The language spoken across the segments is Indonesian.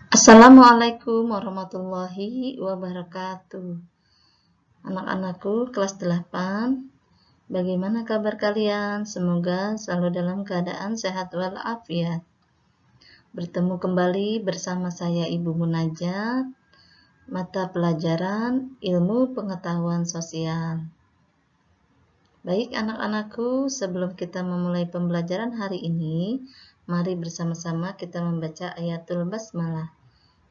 Assalamualaikum warahmatullahi wabarakatuh. Anak-anakku kelas 8, bagaimana kabar kalian? Semoga selalu dalam keadaan sehat walafiat. Bertemu kembali bersama saya Ibu Munajat, mata pelajaran Ilmu Pengetahuan Sosial. Baik anak-anakku, sebelum kita memulai pembelajaran hari ini, mari bersama-sama kita membaca ayatul basmalah.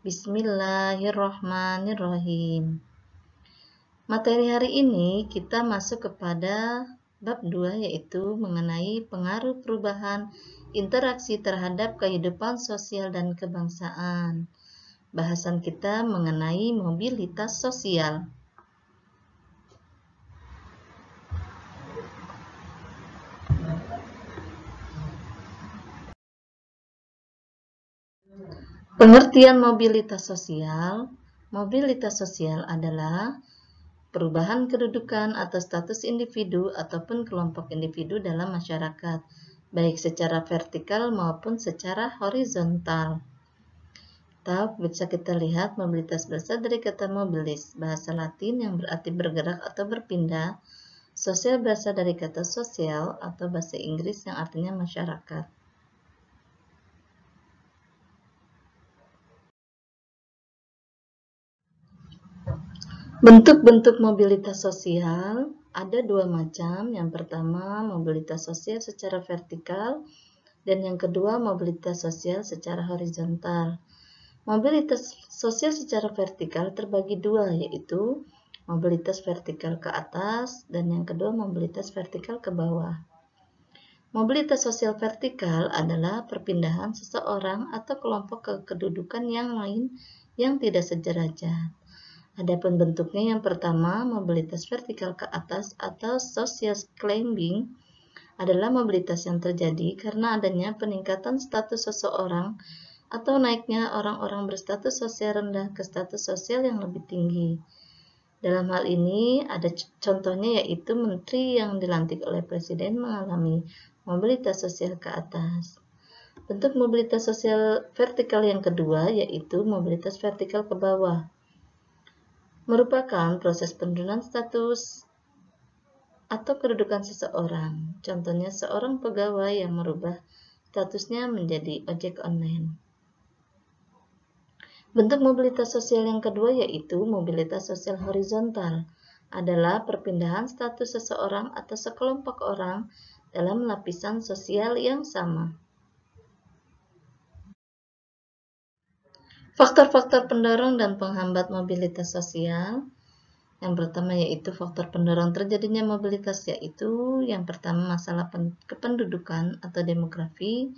Bismillahirrohmanirrohim. Materi hari ini kita masuk kepada bab 2, yaitu mengenai pengaruh perubahan interaksi terhadap kehidupan sosial dan kebangsaan. Bahasan kita mengenai mobilitas sosial. Pengertian mobilitas sosial. Mobilitas sosial adalah perubahan kedudukan atau status individu ataupun kelompok individu dalam masyarakat, baik secara vertikal maupun secara horizontal. Atau bisa kita lihat mobilitas berasal dari kata mobilis, bahasa Latin yang berarti bergerak atau berpindah. Sosial berasal dari kata sosial atau bahasa Inggris yang artinya masyarakat. Bentuk-bentuk mobilitas sosial ada dua macam. Yang pertama, mobilitas sosial secara vertikal, dan yang kedua, mobilitas sosial secara horizontal. Mobilitas sosial secara vertikal terbagi dua, yaitu mobilitas vertikal ke atas dan yang kedua mobilitas vertikal ke bawah. Mobilitas sosial vertikal adalah perpindahan seseorang atau kelompok ke kedudukan yang lain yang tidak sederajat. Adapun bentuknya, yang pertama, mobilitas vertikal ke atas atau social climbing adalah mobilitas yang terjadi karena adanya peningkatan status seseorang atau naiknya orang-orang berstatus sosial rendah ke status sosial yang lebih tinggi. Dalam hal ini, ada contohnya yaitu menteri yang dilantik oleh presiden mengalami mobilitas sosial ke atas. Bentuk mobilitas sosial vertikal yang kedua yaitu mobilitas vertikal ke bawah. Merupakan proses penurunan status atau kedudukan seseorang. Contohnya seorang pegawai yang merubah statusnya menjadi ojek online. Bentuk mobilitas sosial yang kedua yaitu mobilitas sosial horizontal, adalah perpindahan status seseorang atau sekelompok orang dalam lapisan sosial yang sama. Faktor-faktor pendorong dan penghambat mobilitas sosial. Yang pertama yaitu faktor pendorong terjadinya mobilitas, yaitu yang pertama masalah kependudukan atau demografi,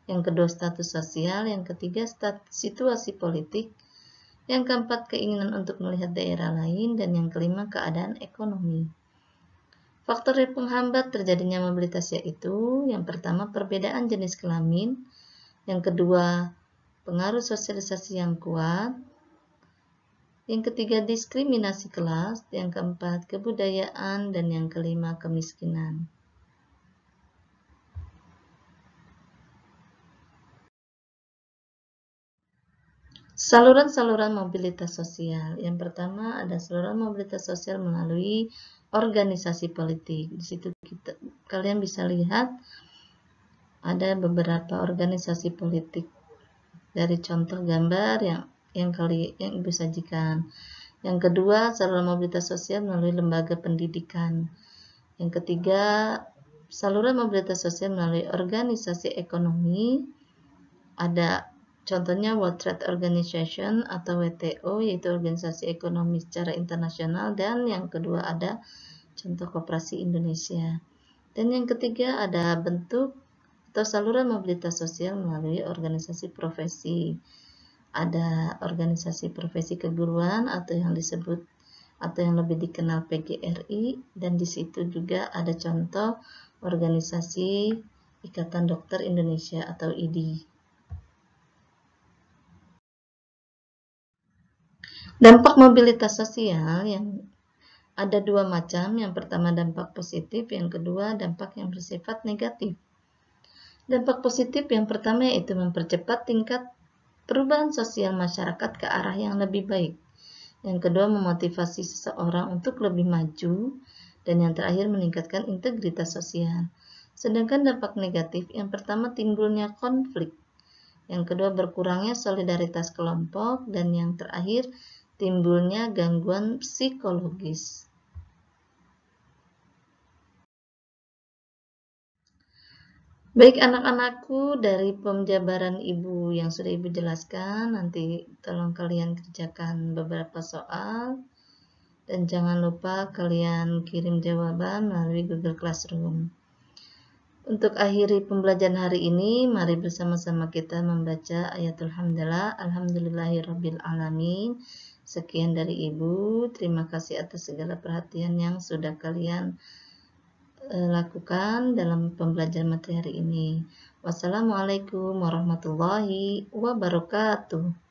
yang kedua status sosial, yang ketiga situasi politik, yang keempat keinginan untuk melihat daerah lain, dan yang kelima keadaan ekonomi. Faktor yang penghambat terjadinya mobilitas yaitu yang pertama perbedaan jenis kelamin, yang kedua pengaruh sosialisasi yang kuat, yang ketiga diskriminasi kelas, yang keempat kebudayaan, dan yang kelima kemiskinan. Saluran-saluran mobilitas sosial. Yang pertama ada saluran mobilitas sosial melalui organisasi politik. Di situ kalian bisa lihat ada beberapa organisasi politik dari contoh gambar yang Ibu sajikan. Yang kedua, saluran mobilitas sosial melalui lembaga pendidikan. Yang ketiga, saluran mobilitas sosial melalui organisasi ekonomi. Ada contohnya World Trade Organization atau WTO, yaitu organisasi ekonomi secara internasional, dan yang kedua ada contoh Koperasi Indonesia. Dan yang ketiga ada bentuk atau saluran mobilitas sosial melalui organisasi profesi. Ada organisasi profesi keguruan atau yang disebut atau yang lebih dikenal PGRI, dan di situ juga ada contoh organisasi Ikatan Dokter Indonesia atau IDI. Dampak mobilitas sosial yang ada dua macam. Yang pertama dampak positif, yang kedua dampak yang bersifat negatif. Dampak positif yang pertama yaitu mempercepat tingkat perubahan sosial masyarakat ke arah yang lebih baik. Yang kedua, memotivasi seseorang untuk lebih maju. Dan yang terakhir, meningkatkan integritas sosial. Sedangkan dampak negatif, yang pertama timbulnya konflik. Yang kedua, berkurangnya solidaritas kelompok. Dan yang terakhir, timbulnya gangguan psikologis. Baik anak-anakku, dari pemjabaran Ibu yang sudah Ibu jelaskan, nanti tolong kalian kerjakan beberapa soal. Dan jangan lupa kalian kirim jawaban melalui Google Classroom. Untuk akhiri pembelajaran hari ini, mari bersama-sama kita membaca ayatul hamdalah. Alhamdulillahirabbil alamin. Sekian dari Ibu. Terima kasih atas segala perhatian yang sudah kalian lakukan dalam pembelajaran materi hari ini. Wassalamualaikum warahmatullahi wabarakatuh.